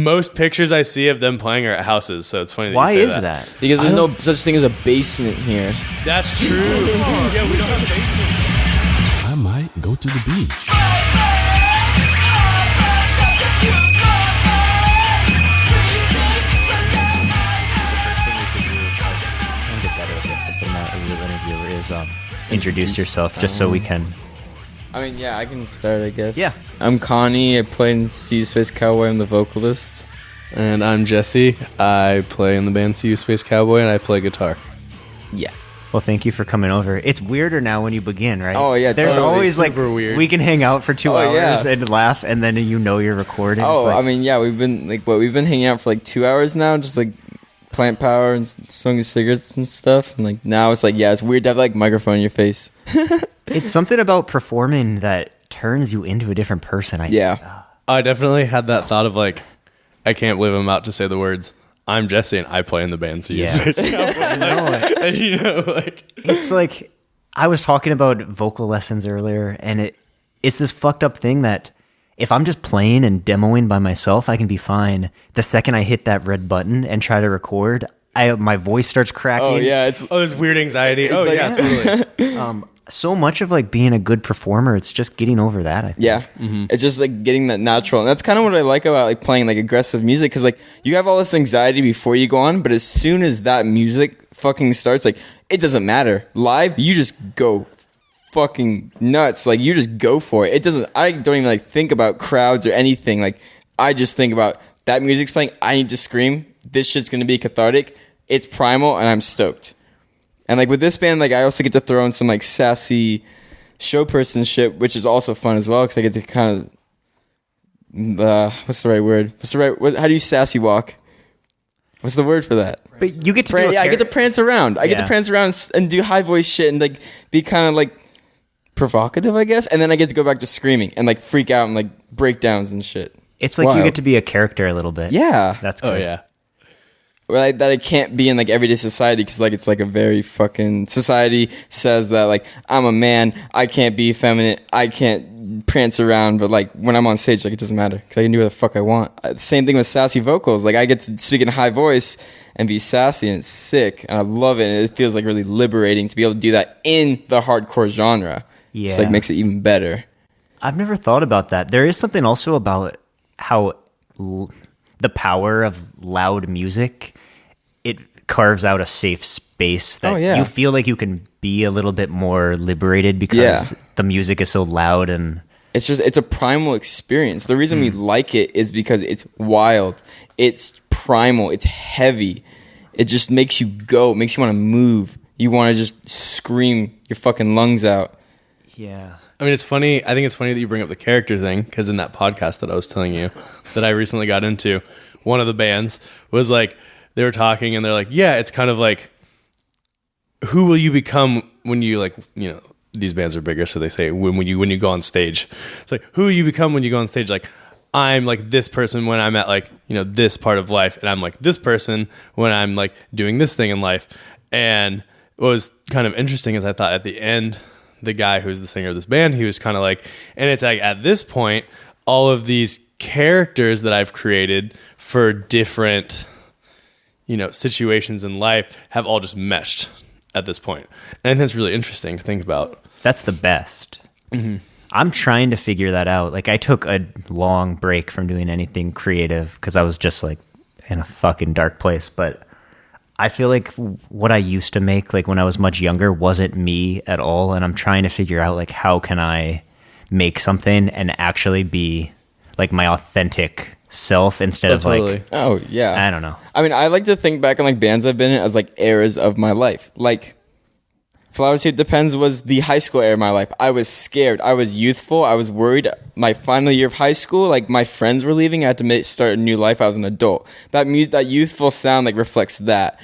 most pictures I see of them playing are at houses, so it's funny that Why you say is that? Because there's no such thing as a basement here. That's true. Yeah, we don't have a basement. I might go to the beach. Introduce yourself just so we can. I mean, yeah, I can start, I guess. Yeah. I'm Connie. I play in See You Space Cowboy. I'm the vocalist. And I'm Jesse. I play in the band See You Space Cowboy, and I play guitar. Yeah. Well, thank you for coming over. It's weirder now when you begin, right? Oh, yeah, There's totally. always like weird. We can hang out for 2 hours yeah. and laugh, and then you're recording. Oh, It's like, I mean, yeah, we've been hanging out for like 2 hours now, just like plant power and smoking cigarettes and stuff. And like now it's like, yeah, it's weird to have like microphone in your face. it's something about performing that turns you into a different person. I definitely had that thought of like, I can't believe I'm about to say the words, I'm Jesse and I play in the band See You Space Cowboy. And you know, like It's like I was talking about vocal lessons earlier, and it's this fucked up thing that if I'm just playing and demoing by myself, I can be fine. The second I hit that red button and try to record, my voice starts cracking. Oh yeah, there's weird anxiety. Oh like- yeah, totally. So much of like being a good performer, it's just getting over that, I think. yeah. It's just like getting that natural, and that's kind of what I like about like playing like aggressive music, because like you have all this anxiety before you go on, but as soon as that music fucking starts, like it doesn't matter. Live, you just go fucking nuts. Like you just go for it. I don't even like think about crowds or anything. Like I just think about that music's playing. I need to scream. This shit's gonna be cathartic. It's primal, and I'm stoked. And like with this band, like I also get to throw in some like sassy show person shit, which is also fun as well, because I get to kind of what's the right word? How do you sassy walk? What's the word for that? But you get to I get to prance around. I get to prance around and do high voice shit and like be kind of like provocative, I guess. And then I get to go back to screaming and like freak out and like breakdowns and shit. It's like wild. you get to be a character a little bit. Yeah. That's good. Oh yeah. Well, that I can't be in like everyday society, because like it's like a very fucking society says that like I'm a man, I can't be feminine, I can't prance around, but like when I'm on stage, like it doesn't matter because I can do what the fuck I want. Same thing with sassy vocals. Like I get to speak in a high voice and be sassy, and it's sick, and I love it. And it feels like really liberating to be able to do that in the hardcore genre. Yeah, just like makes it even better. I've never thought about that. There is something also about how the power of loud music, it carves out a safe space that you feel like you can be a little bit more liberated because the music is so loud, and it's a primal experience. The reason we like it is because it's wild, it's primal, it's heavy. It just makes you go, makes you want to move. You want to just scream your fucking lungs out. Yeah. I mean, it's funny. I think it's funny that you bring up the character thing, because in that podcast that I was telling you that I recently got into, one of the bands was like, they were talking and they're like, yeah, it's kind of like, who will you become when you like, you know, these bands are bigger, so they say when you go on stage. It's like, who will you become when you go on stage? Like, I'm like this person when I'm at like, you know, this part of life, and I'm like this person when I'm like doing this thing in life. And what was kind of interesting is I thought at the end, the guy who's the singer of this band, he was kind of like, and it's like at this point, all of these characters that I've created for different, you know, situations in life have all just meshed at this point. And I think that's really interesting to think about. That's the best. Mm-hmm. I'm trying to figure that out. Like I took a long break from doing anything creative because I was just like in a fucking dark place. But I feel like what I used to make, like when I was much younger, wasn't me at all. And I'm trying to figure out like how can I make something and actually be like my authentic self instead of totally. like, oh yeah, I don't know. I mean, I like to think back on like bands I've been in as like eras of my life. Like Flower Seed Depends was the high school era of my life. I was scared. I was youthful. I was worried. My final year of high school, like my friends were leaving. I had to start a new life. I was an adult. That youthful sound like reflects that.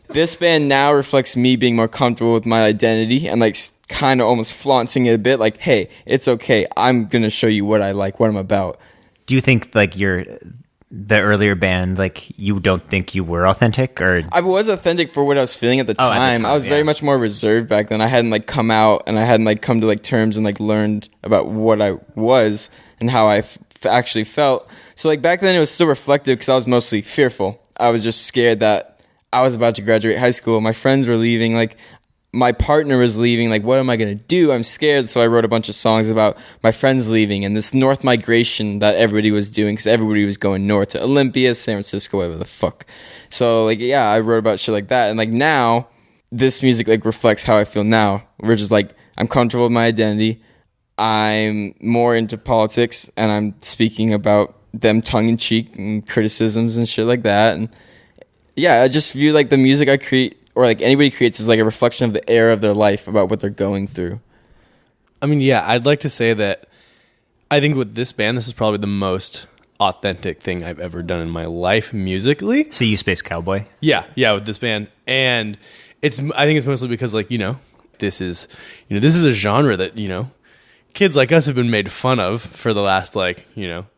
This band now reflects me being more comfortable with my identity and like kind of almost flaunting it a bit. Like, hey, it's okay. I'm gonna show you what I like, what I'm about. Do you think like the earlier band, like you don't think you were authentic, or I was authentic for what I was feeling at the time. I was very much more reserved back then. I hadn't like come out, and I hadn't like come to like terms and like learned about what I was and how I actually felt. So like back then it was still reflective because I was mostly fearful. I was just scared that I was about to graduate high school. My friends were leaving. Like my partner was leaving. Like, what am I going to do? I'm scared. So I wrote a bunch of songs about my friends leaving and this north migration that everybody was doing because everybody was going north to Olympia, San Francisco, whatever the fuck. So like, yeah, I wrote about shit like that. And like now this music like reflects how I feel now. We're just like, I'm comfortable with my identity. I'm more into politics and I'm speaking about them tongue in cheek and criticisms and shit like that. And yeah, I just view like the music I create or like anybody creates is like a reflection of the era of their life about what they're going through. I mean, yeah, I'd like to say that I think with this band, this is probably the most authentic thing I've ever done in my life musically. See You Space Cowboy. Yeah, with this band. And I think it's mostly because like, this is a genre that, kids like us have been made fun of for the last 8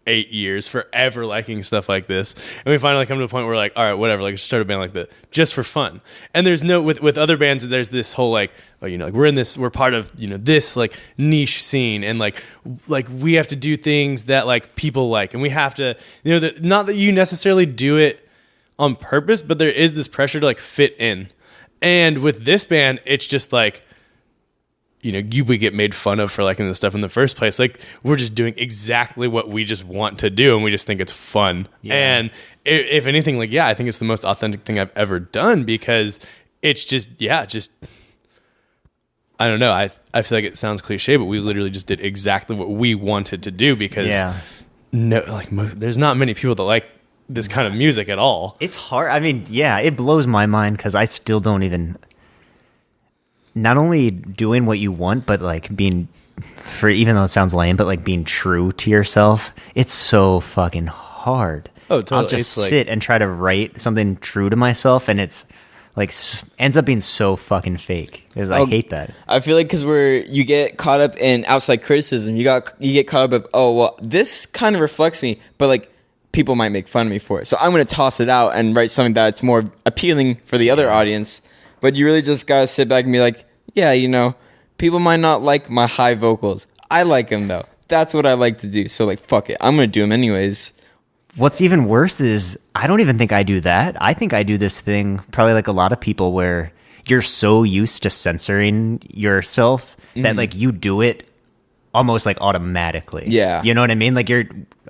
years, forever liking stuff like this. And we finally come to a point where we're like, all right, whatever, like just start a band like that just for fun. And there's no, with other bands, there's this whole we're part of, this like niche scene. And like we have to do things that like people like, and we have to, not that you necessarily do it on purpose, but there is this pressure to like fit in. And with this band, it's just like, you would get made fun of for liking this stuff in the first place. Like we're just doing exactly what we just want to do, and we just think it's fun. Yeah. And if anything, I think it's the most authentic thing I've ever done because it's just, I don't know. I feel like it sounds cliche, but we literally just did exactly what we wanted to do because there's not many people that like this kind of music at all. It's hard. I mean, yeah, it blows my mind because I still don't even. Not only doing what you want, but like being, even though it sounds lame, but like being true to yourself, it's so fucking hard. Oh, totally. I'll just sit and try to write something true to myself, and it's like ends up being so fucking fake. Because I hate that. I feel like because you get caught up in outside criticism, you get caught up of this kind of reflects me, but like people might make fun of me for it, so I'm gonna toss it out and write something that's more appealing for the other audience. But you really just gotta sit back and be like, yeah, people might not like my high vocals. I like them, though. That's what I like to do. So, like, fuck it. I'm going to do them anyways. What's even worse is I don't even think I do that. I think I do this thing, probably like a lot of people, where you're so used to censoring yourself that, like, you do it almost, like, automatically. Yeah. You know what I mean? Like,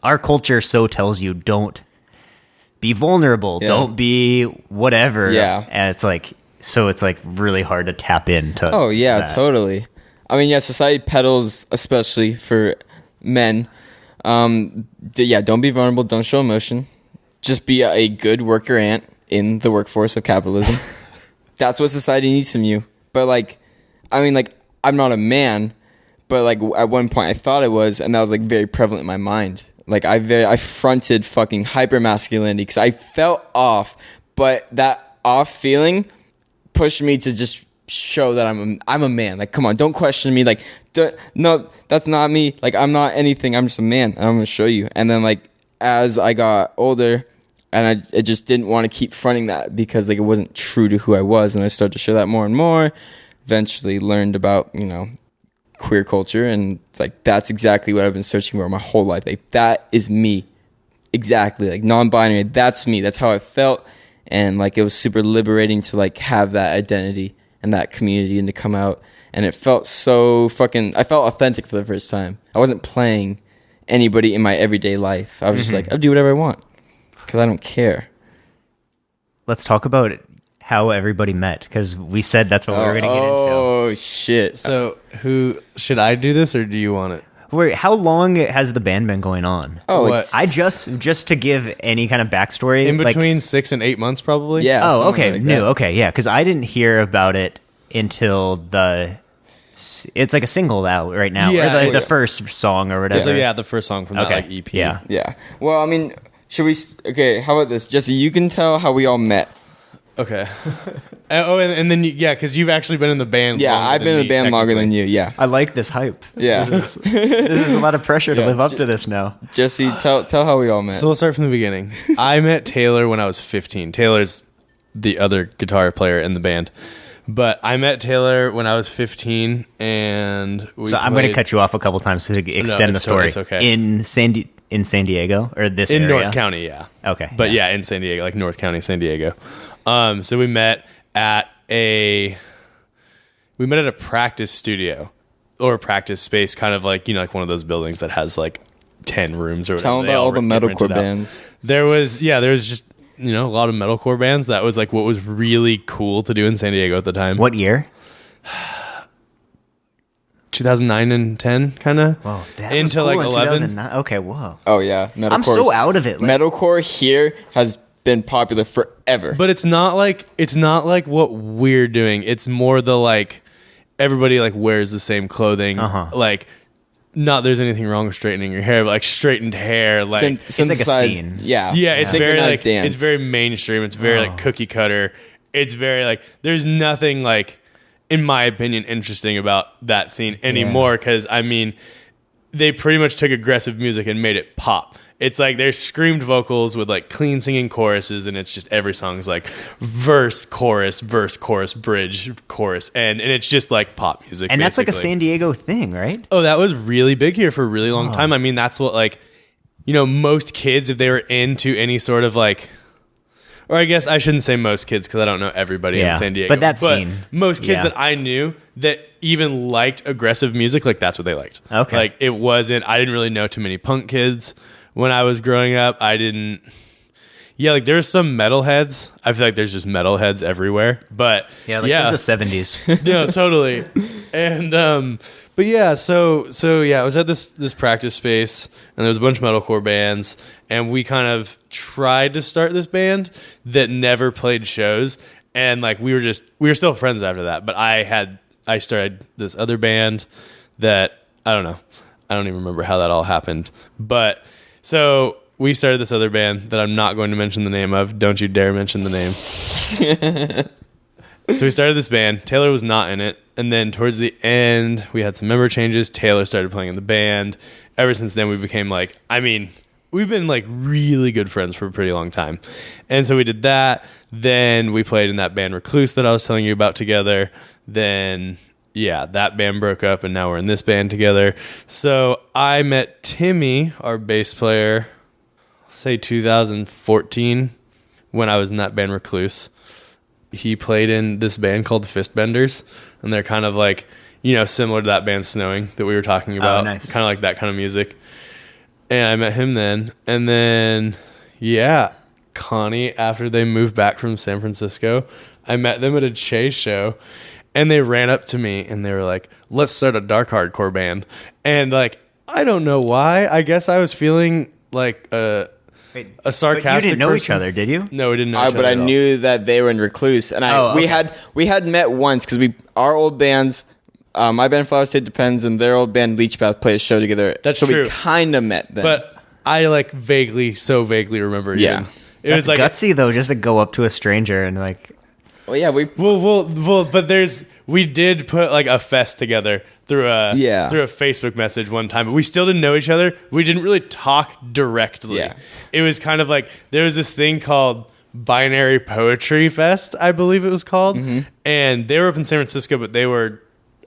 our culture so tells you, don't be vulnerable. Yeah. Don't be whatever. Yeah. And it's like... So it's like really hard to tap into. Oh yeah, that. Totally. I mean, yeah, society peddles, especially for men. Don't be vulnerable. Don't show emotion. Just be a good worker ant in the workforce of capitalism. That's what society needs from you. But I'm not a man, but like at one point I thought I was, and that was like very prevalent in my mind. Like I fronted fucking hyper masculinity because I felt off, but that off feeling pushed me to just show that I'm a man. Like, come on, don't question me. Like, no, that's not me. Like, I'm not anything. I'm just a man, and I'm gonna show you. And then, like, as I got older, and I just didn't want to keep fronting that because like it wasn't true to who I was, and I started to show that more and more. Eventually, learned about queer culture, and it's like that's exactly what I've been searching for my whole life. Like, that is me, exactly. Like non-binary, that's me. That's how I felt. And like it was super liberating to like have that identity and that community and to come out, and it felt so I felt authentic for the first time. I wasn't playing anybody in my everyday life. I was just like, I'll do whatever I want because I don't care. Let's talk about how everybody met, because we said that's what we were going to get into. Oh shit! So who should I do this or do you want it? Wait, how long has the band been going on? I just to give any kind of backstory, in between 6 and 8 months, probably. Yeah. Oh, okay, like new. Okay, yeah, because I didn't hear about it until it's like a single out right now, or the first song or whatever. So the first song from that like EP. Yeah. Well, I mean, should we? Okay, how about this, Jesse? You can tell how we all met. Okay. And then because you've actually been in the band. Yeah, I've been in the band longer than you. Yeah. I like this hype. Yeah. This is a lot of pressure to live up to this now. Jesse, tell how we all met. So we'll start from the beginning. I met Taylor when I was 15. Taylor's the other guitar player in the band. But I met Taylor when I was 15, and I'm going to cut you off a couple times to extend the story. It's okay. in San Diego or this in area? North County, yeah. Okay. But yeah, in San Diego, like North County, San Diego. So we met at a practice studio or a practice space, kind of like, like one of those buildings that has like 10 rooms or whatever. Tell them about all the metalcore bands. There was just, a lot of metalcore bands. That was like what was really cool to do in San Diego at the time. What year? 2009 and 10, kind of. Whoa, that into was cool like in 11. 2009. Okay, whoa. Oh yeah, metalcore. I'm so out of it. Metalcore here has been popular forever. But it's not like what we're doing. It's more the like everybody like wears the same clothing. Like, not there's anything wrong with straightening your hair, but like straightened hair, like it's like a scene. Yeah, it's very like dance. it's very mainstream. It's very like cookie cutter. It's very like there's nothing like, in my opinion, interesting about that scene anymore. Because I mean, they pretty much took aggressive music and made it pop. It's like there's screamed vocals with like clean singing choruses, and it's just every song's like verse, chorus, bridge, chorus, and it's just like pop music. And that's like a basically. San Diego thing, right? Oh, that was really big here for a really long time. I mean, that's what like, most kids, if they were into any sort of like, or I guess I shouldn't say most kids because I don't know everybody in San Diego. But that scene. Most kids that I knew that even liked aggressive music, like that's what they liked. Okay. Like I didn't really know too many punk kids when I was growing up. Like there's some metalheads. I feel like there's just metalheads everywhere. But Since the 70s. no, totally. And but yeah, so I was at this practice space, and there was a bunch of metalcore bands, and we kind of tried to start this band that never played shows, and like we were still friends after that. But I started this other band that I don't even remember how that all happened. But so we started this other band that I'm not going to mention the name of. Don't you dare mention the name. So we started this band. Taylor was not in it. And then towards the end, we had some member changes. Taylor started playing in the band. Ever since then, we became we've been like really good friends for a pretty long time. And so we did that. Then we played in that band Recluse that I was telling you about together. Then, that band broke up, and now we're in this band together. So I met Timmy, our bass player, say 2014, when I was in that band Recluse. He played in this band called the Fistbenders, and they're kind of like, similar to that band Snowing that we were talking about. Oh, nice. Kind of like that kind of music. And I met him then. And then, Connie, after they moved back from San Francisco, I met them at a Che show, and they ran up to me, and they were like, let's start a dark hardcore band. And like, I don't know why. I guess I was feeling like a sarcastic But you didn't know person. each other, did you? No, we didn't know each other But I at all. knew that they were in Recluse, and we had met once because our old bands, my band Flower State Depends and their old band Leech Bath played a show together. That's so true. we kind of met them. But I like vaguely remember. Yeah. Even. It was like gutsy though, just to go up to a stranger and like. well, yeah, but we did put like a fest together through a Facebook message one time, but we still didn't know each other. We didn't really talk directly. Yeah. It was kind of like there was this thing called Binary Poetry Fest, I believe it was called, and they were up in San Francisco, but I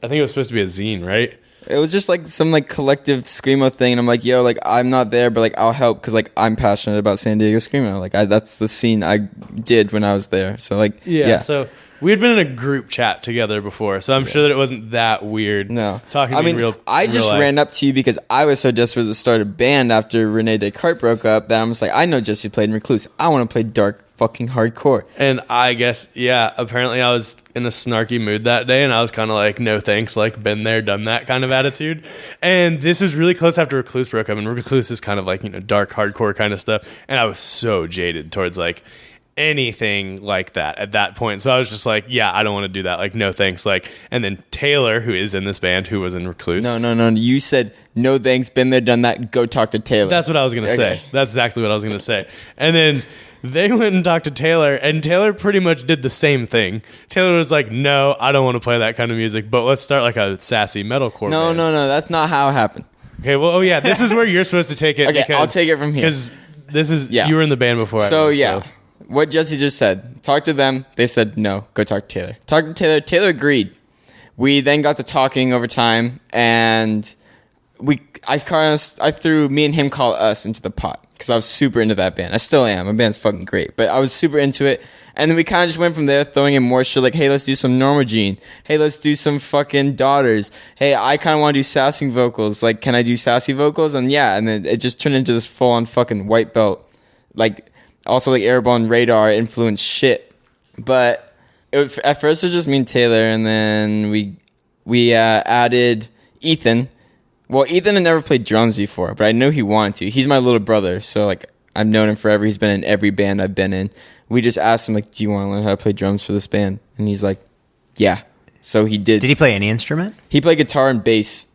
think it was supposed to be a zine, right? It was just like some like collective screamo thing, and I'm like, yo, like I'm not there, but like I'll help because like I'm passionate about San Diego screamo. Like that's the scene I did when I was there. So like So we had been in a group chat together before, so I'm sure that it wasn't that weird. No, talking. I mean, I real just life. ran up to you because I was so desperate to start a band after Rene Descartes broke up that I'm just like, I know Jesse played in Recluse. I want to play dark fucking hardcore. And I guess, apparently I was in a snarky mood that day, and I was kind of like, no thanks, like been there, done that kind of attitude. And this was really close after Recluse broke up, and Recluse is kind of like, dark hardcore kind of stuff. And I was so jaded towards like anything like that at that point. So I was just like, I don't want to do that. Like, no thanks. Like, and then Taylor, who is in this band, who was in Recluse. No. You said, no thanks, been there, done that, go talk to Taylor. That's what I was going to say. That's exactly what I was going to say. And then they went and talked to Taylor, and Taylor pretty much did the same thing. Taylor was like, no, I don't want to play that kind of music, but let's start like a sassy metalcore band. No, that's not how it happened. Okay, well, this is where you're supposed to take it. Okay, I'll take it from here. Because this is, you were in the band before. So, what Jesse just said, talk to them. They said, no, go talk to Taylor. Talk to Taylor. Taylor agreed. We then got to talking over time, and I threw me and him call us into the pot because I was super into that band. I still am. My band's fucking great, but I was super into it. And then we kind of just went from there, throwing in more shit like, hey, let's do some Norma Jean. Hey, let's do some fucking Daughters. Hey, I kind of want to do sassy vocals. Like, can I do sassy vocals? And yeah, and then it just turned into this full-on fucking white belt. Like, also like Airborne Radar influenced shit. But at first it was just me and Taylor, and then we added Ethan. Well, Ethan had never played drums before, but I know he wanted to. He's my little brother, so like I've known him forever. He's been in every band I've been in. We just asked him like, "Do you want to learn how to play drums for this band?" And he's like, "Yeah." So he did. Did he play any instrument? He played guitar and bass,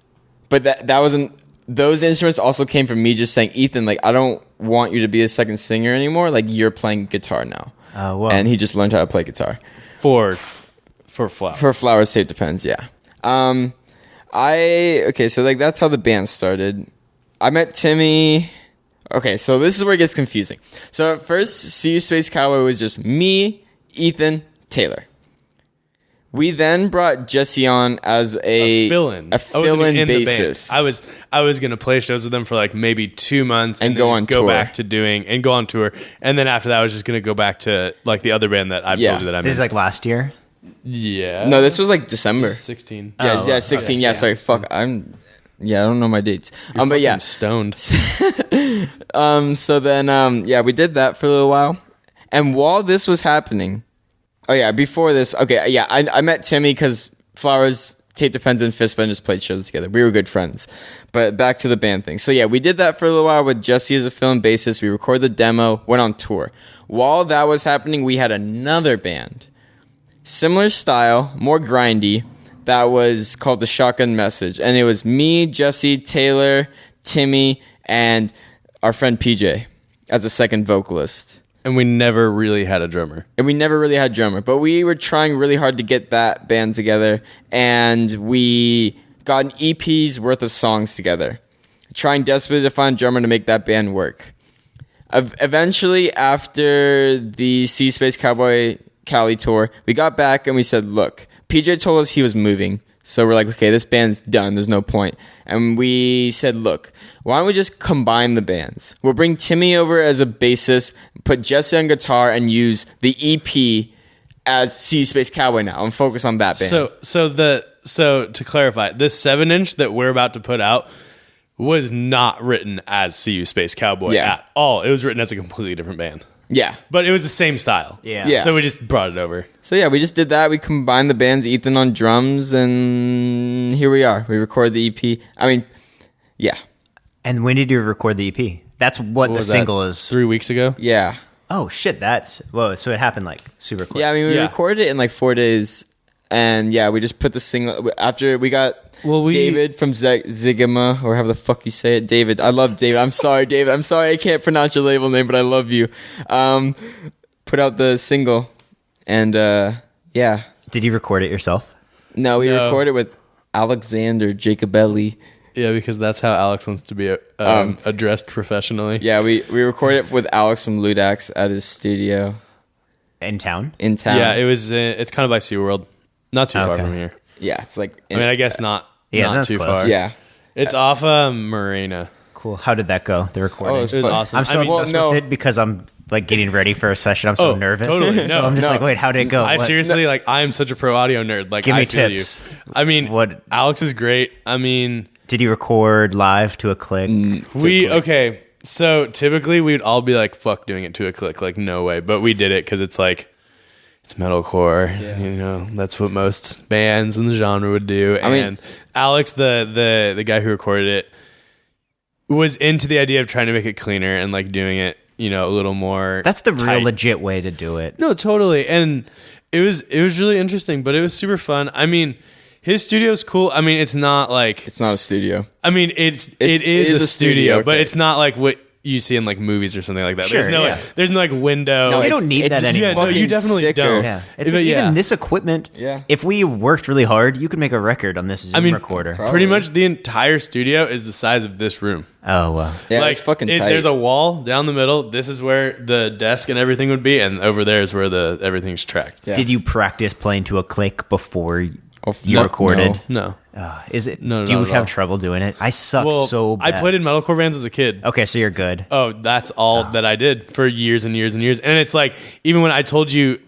but that wasn't. Those instruments also came from me just saying, "Ethan, like I don't want you to be a second singer anymore. Like you're playing guitar now." Oh, wow. And he just learned how to play guitar. For Flowers. For Flowers, Tape Depends, yeah. So like that's how the band started. I met Timmy. Okay, so this is where it gets confusing. So at first, See You Space Cowboy was just me, Ethan, Taylor. We then brought Jesse on as a fill-in bassist. I was gonna play shows with them for like maybe 2 months and go back to go on tour, and then after that I was just gonna go back to like the other band that I've told you that I'm This is in. like last year? Yeah. No, this was like December. 16. Yeah, 16. Okay, yeah, sorry. Fuck, I don't know my dates. But yeah, stoned. So then, we did that for a little while, and while this was happening, before this, I met Timmy because Flowers, Tape Depends, and Fistbend just played shows together. We were good friends. But back to the band thing. So yeah, we did that for a little while with Jesse as a fill-in bassist. We recorded the demo, went on tour. While that was happening, we had another band, similar style, more grindy, that was called The Shotgun Message. And it was me, Jesse, Taylor, Timmy, and our friend PJ as a second vocalist. And we never really had a drummer. But we were trying really hard to get that band together. And we got an EP's worth of songs together, trying desperately to find a drummer to make that band work. Eventually, after the Sea Space Cowboy Cali tour, we got back and we said, look, PJ told us he was moving. So we're like, okay, this band's done. There's no point. And we said, look, why don't we just combine the bands? We'll bring Timmy over as a bassist, put Jesse on guitar, and use the EP as Sea Space Cowboy now and focus on that band. So to clarify, this 7-inch that we're about to put out was not written as See You Space Cowboy at all. It was written as a completely different band. Yeah. But it was the same style. Yeah. So we just brought it over. So yeah, we just did that. We combined the bands, Ethan on drums, and here we are. We recorded the EP. I mean, yeah. And when did you record the EP? That's what the single is. 3 weeks ago? Yeah. Oh, shit. So it happened like super quick. Yeah, I mean, we recorded it in like 4 days. And yeah, we just put the single after we got David from Zigama, or however the fuck you say it. David. I love David. I'm sorry, David. I'm sorry I can't pronounce your label name, but I love you. Put out the single. And yeah. Did you record it yourself? No, we recorded with Alexander Jacobelli. Yeah, because that's how Alex wants to be addressed professionally. Yeah, we recorded it with Alex from Ludax at his studio. In town? Yeah, it's kind of by SeaWorld. Not too far from here. Yeah, it's like... I guess not too close. far. Yeah. It's off Morena. Cool. How did that go, the recording? Oh, it was awesome. I'm so obsessed with it because I'm like getting ready for a session. I'm so nervous. Totally. So I'm just like, wait, how did it go? Seriously, I am such a pro audio nerd. Like, Give me I feel tips. you. I mean, Alex is great. I mean... Did you record live to a click? Okay. So typically we'd all be like, fuck doing it to a click. Like, no way. But we did it because it's like... It's metalcore, that's what most bands in the genre would do. I mean, Alex, the guy who recorded it, was into the idea of trying to make it cleaner and like doing it, a little more. That's the tight. real legit way to do it. No, totally. And it was really interesting, but it was super fun. I mean, his studio's cool. I mean, it's not like... It's not a studio. I mean, it is a studio, but it's not like what you see in like movies or something like that. Sure, there's no like window. No, you don't need that anymore. Yeah, no, you definitely sicker. don't. Yeah. It's like, even this equipment, if we worked really hard, you could make a record on this Zoom recorder. Probably. Pretty much the entire studio is the size of this room. Oh, wow. Yeah, it's fucking tight. There's a wall down the middle. This is where the desk and everything would be, and over there is where everything's tracked. Yeah. Did you practice playing to a click before you recorded? No. Is it? No, do you not at have all. trouble doing it? I suck so bad. I played in metalcore bands as a kid. Okay, so you're good. Oh, that's all that I did for years and years and years. And it's like, even when I told you,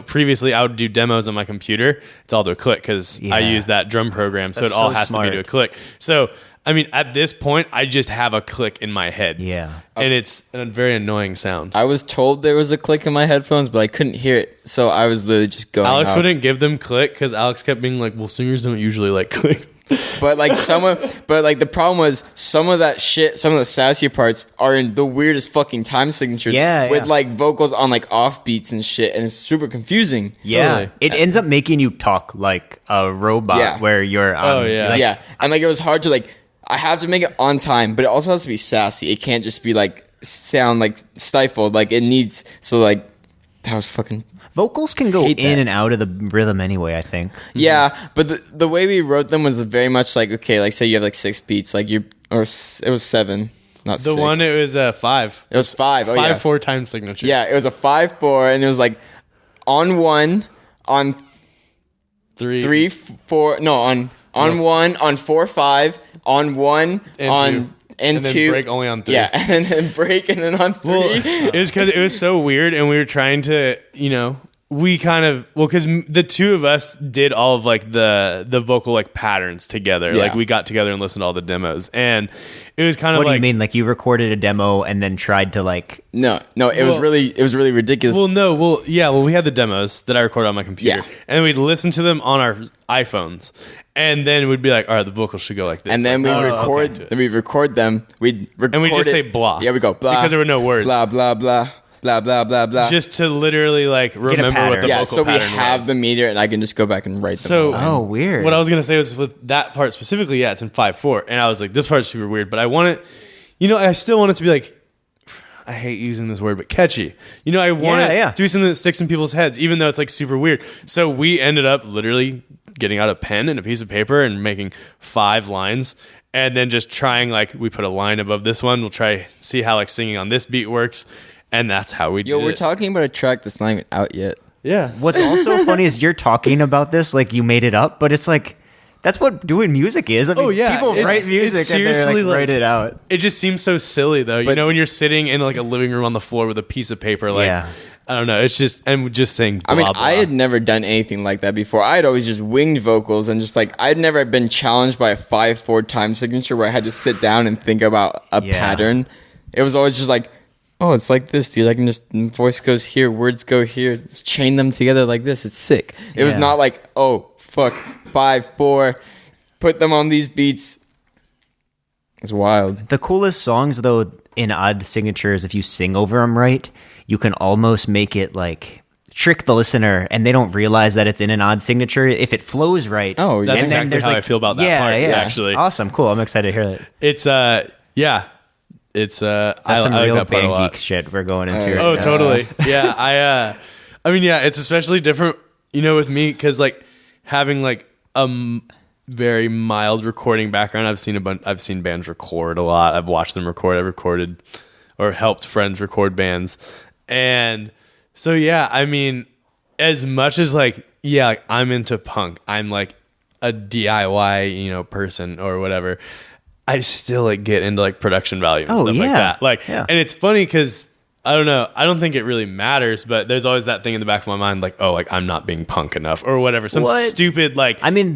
previously I would do demos on my computer, it's all to a click because I use that drum program. So That's it all so has smart. to be to a click. So, I mean, at this point, I just have a click in my head. Yeah. And it's a very annoying sound. I was told there was a click in my headphones, but I couldn't hear it, so I was literally just going. Alex off. wouldn't give them click because Alex kept being like, well, singers don't usually like click. But the problem was some of that shit, some of the sassier parts are in the weirdest fucking time signatures. With like vocals on like offbeats and shit, and it's super confusing. Yeah. Totally. It ends up making you talk like a robot where you're Yeah, and like it was hard to like. I have to make it on time, but it also has to be sassy. It can't just be like sound like stifled. Like it needs that was fucking. Vocals can go Hate in that. and out of the rhythm anyway, I think. Yeah, but the way we wrote them was very much like, okay, like say you have like 6 beats, like it was 7, not 6. The one, it was 5. It was 5. Oh, 5/4 time signature. Yeah, it was a 5/4, and it was like on 1, on 3, 4. No, on 1, on 4, 5, on 1, And on 2. and And then 2. break only on 3. Yeah, and then break, and then on 3. Well, it was because it was so weird, and we were trying to, we kind of, because the two of us did all of like the vocal like patterns together. Yeah. Like we got together and listened to all the demos, and it was kind of What like, do you mean? Like you recorded a demo and then tried to like... No, it was really ridiculous. well, we had the demos that I recorded on my computer, Yeah. and we'd listen to them on our iPhones, and then we'd be like, all right, the vocals should go like this, and then like, we oh, record. Then we record them. We'd record and we just it. say blah. Yeah, we go blah because there were no words, blah blah blah blah blah blah blah. just to literally like remember what the pattern. vocal so we pattern have was. the meter, and I can just go back and write them. So- all in. Oh, weird. What I was gonna say was with that part specifically, it's in 5/4, and I was like, this part's super weird, but I want it, I still want it to be like, I hate using this word, but catchy. I want it to be something that sticks in people's heads, even though it's like super weird. So we ended up literally getting out a pen and a piece of paper and making 5 lines, and then just trying like, we put a line above this one. We'll try see how like singing on this beat works, and that's how we did we're it. talking about a track that's not even out yet. Yeah. What's also funny is you're talking about this like you made it up, but it's like... That's what doing music is. I mean, people write music and they're seriously like, write it out. It just seems so silly though. But- when you're sitting in like a living room on the floor with a piece of paper, like Yeah. I don't know. It's just saying. Blah, I mean, blah. I had never done anything like that before. I had always just winged vocals, and just like I'd never been challenged by a 5/4 time signature where I had to sit down and think about a pattern. It was always just like, oh, it's like this, dude. I can just voice goes here, words go here, just chain them together like this. It's sick. It was Yeah. not like, oh fuck, 5/4, put them on these beats. It's wild. The coolest songs, though, in odd signatures, if you sing over them right, you can almost make it like trick the listener, and they don't realize that it's in an odd signature if it flows right. Oh, That's and then exactly there's, how like- I feel about that part. Actually, Awesome, cool. I'm excited to hear that. it's It's That's I some like real that part a band lot. geek shit we're going into. right Oh, now. totally. Yeah, I mean, yeah, it's especially different, with me because like having like very mild recording background. I've seen bands record a lot. I've watched them record. I've recorded or helped friends record bands, and so yeah, I mean, as much as like I'm into punk, I'm like a DIY person or whatever. I still like get into like production value and stuff like that. And it's funny because I don't know. I don't think it really matters, but there's always that thing in the back of my mind, like, oh, like I'm not being punk enough or whatever. Some stupid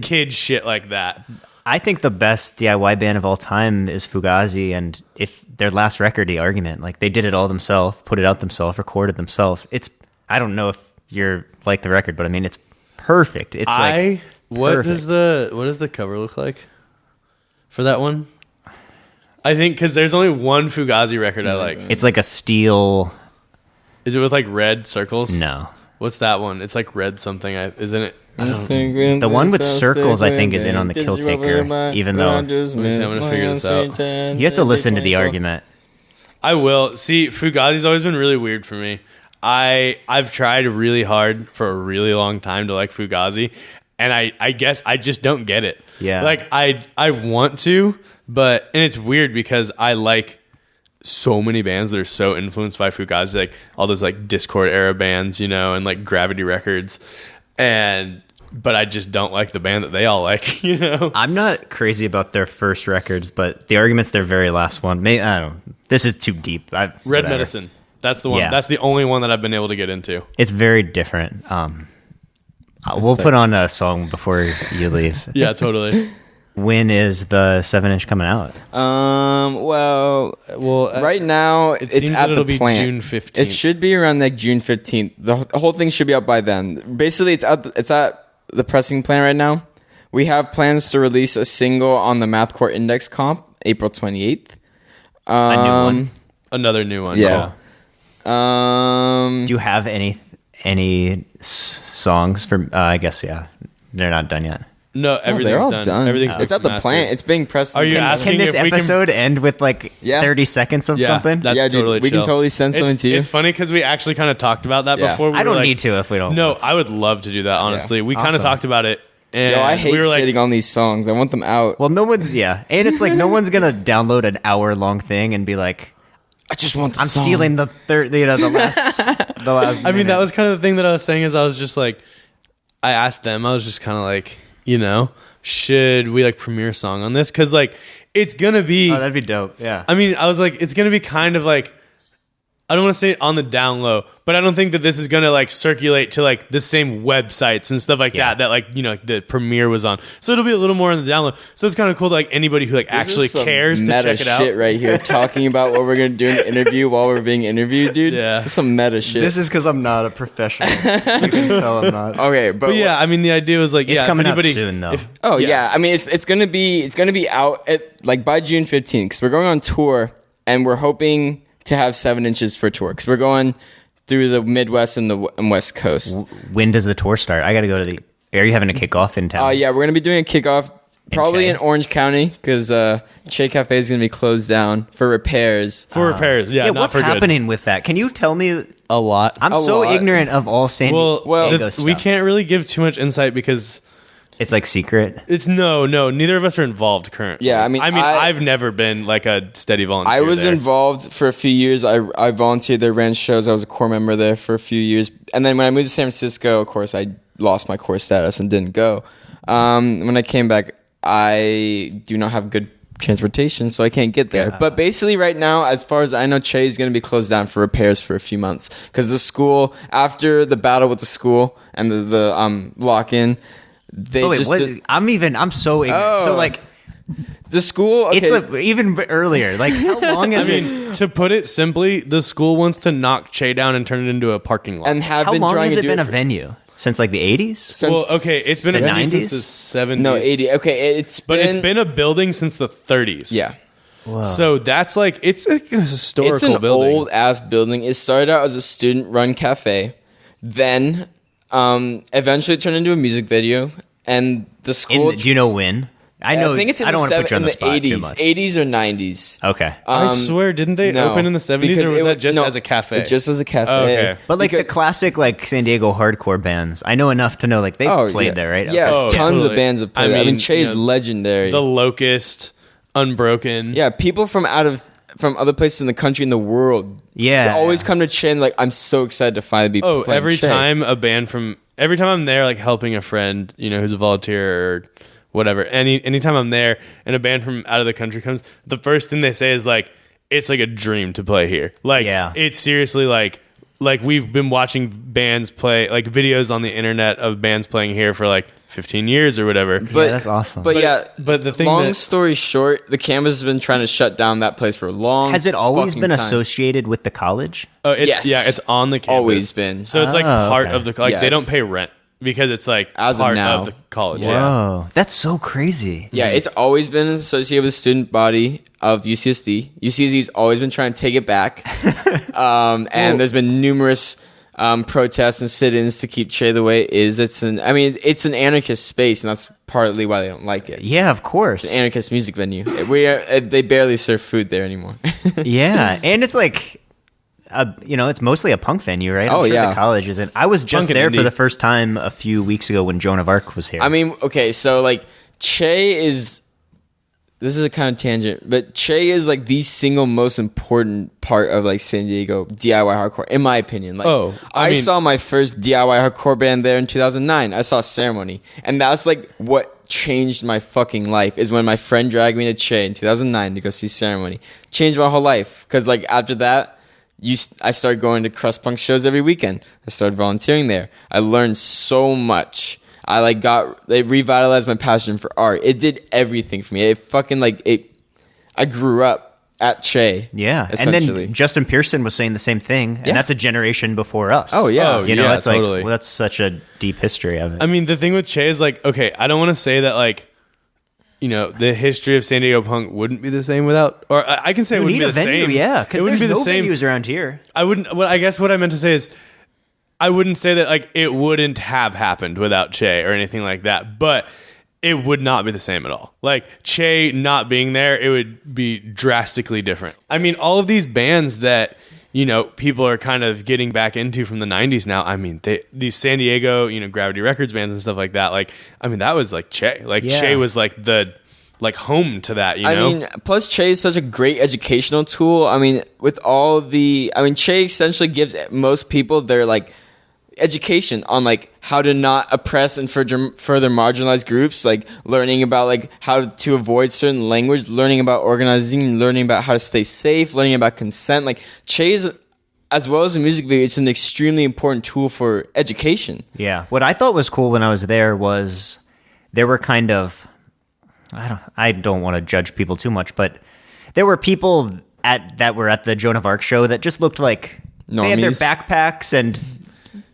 kid shit like that. I think the best DIY band of all time is Fugazi, and if their last record, The Argument, like they did it all themselves, put it out themselves, recorded themselves. I don't know if you're like the record, but I mean it's perfect. It's what perfect. does the cover look like for that one? I think because there's only one Fugazi record I like. It's like a steel. Is it with like red circles? No. What's that one? It's like red something, isn't it? The one with circles, I think, is in on the Kill Taker, even though I'm gonna figure this out. you have to listen to The Argument. I will. See, Fugazi's always been really weird for me. I've tried really hard for a really long time to like Fugazi, and I guess I just don't get it. Yeah. Like I want to, and it's weird because I like so many bands that are so influenced by Fugazi, like all those like Discord era bands, and like Gravity Records. And but I just don't like the band that they all like, you know? I'm not crazy about their first records, but the argument's their very last one. Maybe, I don't know. This is too deep. Red Whatever. Medicine. That's the one. Yeah. That's the only one that I've been able to get into. It's very different. We'll put on a song before you leave. Yeah, totally. When is the 7-inch coming out? Well, right now it it's seems at that it'll the be plant. June 15th. It should be around like June 15th. The whole thing should be out by then. Basically, it's at the pressing plant right now. We have plans to release a single on the Mathcore Index comp April 28th. A new one. Another new one. Yeah. Do you have any songs for? I guess they're not done yet. No, No, everything's they're all done. done. Everything's It's at the mastered. plant. It's being pressed. Are you asking Can this if we episode end with like Yeah. 30 seconds of Yeah, something? that's Yeah, dude, totally we can chill. totally send something to you. It's funny because we actually kind of talked about that Yeah. before. We I were don't like, need to if we don't. No, I would love to do that. Honestly, we kind of Awesome. talked about it, and Yo, I hate we were like, sitting on these songs. I want them out. Well, no one's and it's like no one's gonna download an hour-long thing and be like, I just want the I'm song. stealing the third, the last, the last. I mean, that minute. was kind of the thing that I was saying. Is I was just like, I asked them. I was just kind of like, you know, should we like premiere a song on this? Because like, it's gonna be. Oh, that'd be dope. Yeah. I mean, I was like, it's gonna be kind of like, I don't want to say on the down low, but I don't think that this is gonna like circulate to like the same websites and stuff like Yeah. that like, you know, like the premiere was on. So it'll be a little more on the down low. So it's kind of cool to like anybody who like This actually is some cares to meta check it out. shit right here, talking about what we're gonna do in the interview while we're being interviewed, dude. Yeah. That's some meta shit. This is because I'm not a professional. You can tell I'm not. Okay, But yeah, I mean, the idea was like, It's yeah, coming if out anybody, soon, though. Oh yeah. I mean it's gonna be out at like by June 15th because we're going on tour and we're hoping to have 7 inches for tour because we're going through the Midwest and the West Coast. When does the tour start? I got to go to the. Are you having a kickoff in town? Yeah, we're gonna be doing a kickoff probably Che? in Orange County because Che Cafe is gonna be closed down for repairs. for repairs. Yeah, Yeah, not what's for good. happening with that? Can you tell me? A lot. I'm A so lot. ignorant of all San Well, Diego we stuff. can't really give too much insight because It's like secret. it's no, neither of us are involved currently. Yeah, I mean, I've never been like a steady volunteer. I was there. involved for a few years. I volunteered there, ran shows. I was a core member there for a few years. And then when I moved to San Francisco, of course, I lost my core status and didn't go. When I came back, I do not have good transportation, so I can't get there. But basically right now, as far as I know, Che is going to be closed down for repairs for a few months. Because the school, after the battle with the school and the lock-in, they Oh, wait, just... what? I'm so ignorant. Oh. So like, the school... Okay, it's like, even earlier. Like, how long I is it? mean, to put it simply, the school wants to knock Che down and turn it into a parking lot. and have How been long trying has to it do been a for- venue? Since like the 80s? since- well, okay, it's been a The venue 90s? since the 70s. No, 80. Okay, it's been a building since the 30s. Yeah. So that's like it's a historical It's an building. old ass building. It started out as a student run cafe, then eventually turned into a music video. And the school, Do you know when? I know. I think it's in I don't the, want to put you on the spot too 80s, much. 80s or 90s. Okay. I swear, didn't they No, open in the 70s, because or was it that just no, as a cafe? Just as a cafe. Oh, okay. But like the Because- classic like San Diego hardcore bands, I know enough to know like they played yeah. there, right? Yes, Oh, tons totally. of bands have played there. I mean, Che is legendary. The Locust, Unbroken. Yeah, people from other places in the country and the world. Yeah. They always come to Che and like, I'm so excited to finally be Oh, playing every Che. time I'm there, like helping a friend, you know, who's a volunteer or whatever. Anytime I'm there and a band from out of the country comes, the first thing they say is like, it's like a dream to play here. Like, Yeah. it's seriously like we've been watching bands play, like videos on the internet of bands playing here for like 15 years or whatever. But that's awesome. But, But- yeah, but the thing long that- story short, the campus has been trying to shut down that place for a long. Has it always fucking been time. associated with the college? Oh, it's Yes. yeah, it's on the campus. Always been. So it's like Oh, part okay. of the like they Yes. don't pay rent because it's like As of part now. of the college. Yeah. Yeah. Whoa, that's so crazy. Yeah, it's always been associated with the student body of UCSD. UCSD's always been trying to take it back, and there's been numerous protests and sit-ins to keep Che the way it is. It's an anarchist space, and that's partly why they don't like it. Yeah, of course. Anarchist music venue. They barely serve food there anymore. Yeah, and it's like, it's mostly a punk venue, right? I'm Oh, sure yeah. the college isn't. I was just Punk and there for indie. the first time a few weeks ago when Joan of Arc was here. I mean, okay, so like Che is this is a kind of tangent, but Che is like the single most important part of like San Diego DIY hardcore, in my opinion. Like, I saw my first DIY hardcore band there in 2009. I saw Ceremony, and that's like what changed my fucking life. Is when my friend dragged me to Che in 2009 to go see Ceremony. Changed my whole life, because like after that, I started going to crust punk shows every weekend. I started volunteering there. I learned so much. They revitalized my passion for art. It did everything for me. It fucking I grew up at Che. Yeah. Essentially. And then Justin Pearson was saying the same thing. And that's a generation before us. Oh, yeah. Oh, you know, yeah, it's totally. like, well, that's such a deep history of it. I mean, the thing with Che is like, okay, I don't want to say that like, you know, the history of San Diego punk wouldn't be the same without, or I can say it wouldn't be the same. Yeah, because there's no venues around here. I wouldn't. Well, I guess what I meant to say is, I wouldn't say that like it wouldn't have happened without Che or anything like that, but it would not be the same at all. Like Che not being there, it would be drastically different. I mean, all of these bands that, you know, people are kind of getting back into from the 90s now. I mean, these San Diego, you know, Gravity Records bands and stuff like that. Like, I mean, that was like Che. Like Che was like the home to that, you know? I mean, plus Che is such a great educational tool. I mean, Che essentially gives most people their like education on like how to not oppress and further marginalized groups, like learning about like how to avoid certain language, learning about organizing, learning about how to stay safe, learning about consent. Like Che is, as well as a music video, it's an extremely important tool for education. Yeah. What I thought was cool when I was there was there were kind of, I don't want to judge people too much, but there were people that were at the Joan of Arc show that just looked like normies. They had their backpacks and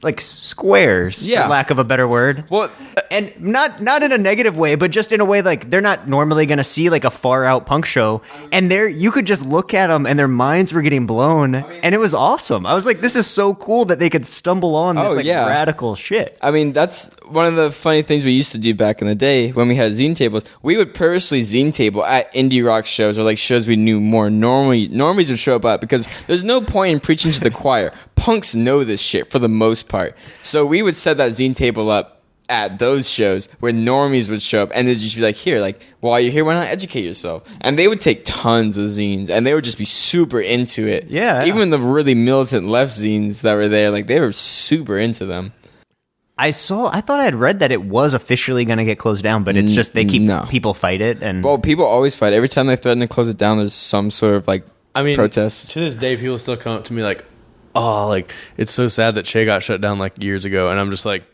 like squares, for lack of a better word. Well, and not in a negative way, but just in a way like they're not normally going to see like a far out punk show, and you could just look at them and their minds were getting blown, and it was awesome. I was like, this is so cool that they could stumble on this radical shit. I mean, that's one of the funny things we used to do back in the day when we had zine tables. We would purposely zine table at indie rock shows or like shows we knew more normies would show up at, because there's no point in preaching to the choir. Punks know this shit for the most part. So we would set that zine table up at those shows where normies would show up, and they'd just be like, here, like, while you're here, why not educate yourself? And they would take tons of zines, and they would just be super into it. Yeah. Even the really militant left zines that were there, like, they were super into them. I thought I had read that it was officially going to get closed down, but it's just they keep people fight it. And well, people always fight. Every time they threaten to close it down, there's some sort of like protest. To this day, people still come up to me like, oh, like, it's so sad that Che got shut down like years ago. And I'm just like,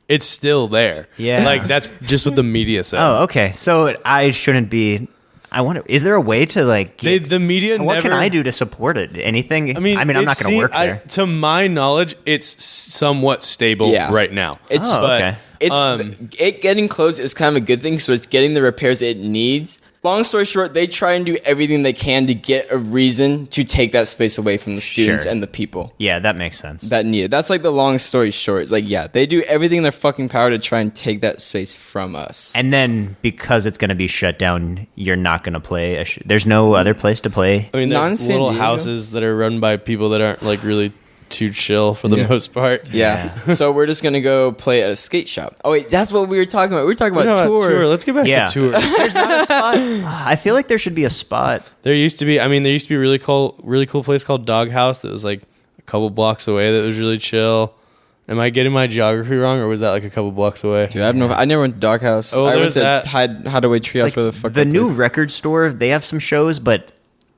it's still there. Yeah. Like, that's just what the media said. Oh, okay. So I shouldn't be. I wonder, is there a way to like the media what can I do to support it? Anything? I mean I'm not going to work there. To my knowledge, it's somewhat stable right now. Okay. It getting closed is kind of a good thing, so it's getting the repairs it needs. Long story short, they try and do everything they can to get a reason to take that space away from the students and the people. Yeah, that makes sense. That need it. That's like the long story short. It's like, they do everything in their fucking power to try and take that space from us. And then because it's going to be shut down, you're not going to play. There's no other place to play. I mean, there's little houses that are run by people that aren't like really too chill for the most part. Yeah. So we're just gonna go play at a skate shop. Oh wait, that's what we were talking about. We were talking about tour. Let's get back to tour. There's not a spot. I feel like there should be a spot. There used to be a really cool place called Doghouse that was like a couple blocks away that was really chill. Am I getting my geography wrong, or was that like a couple blocks away? Dude, I don't know. I never went to Doghouse. Oh, I there's went that. to Hideaway Treehouse. Like, where the fuck the new record store, they have some shows, but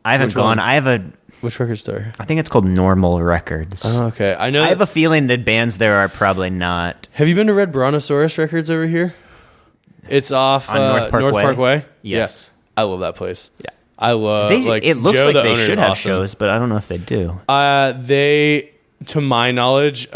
I haven't gone. Which record store? I think it's called Normal Records. Oh, okay. I have a feeling that bands there are probably not. Have you been to Red Brontosaurus Records over here? It's off on North Parkway. Yes. Yeah. I love that place. Yeah. I love it looks Joe, like the they owner, should is have awesome. shows, but I don't know if they do. They, to my knowledge,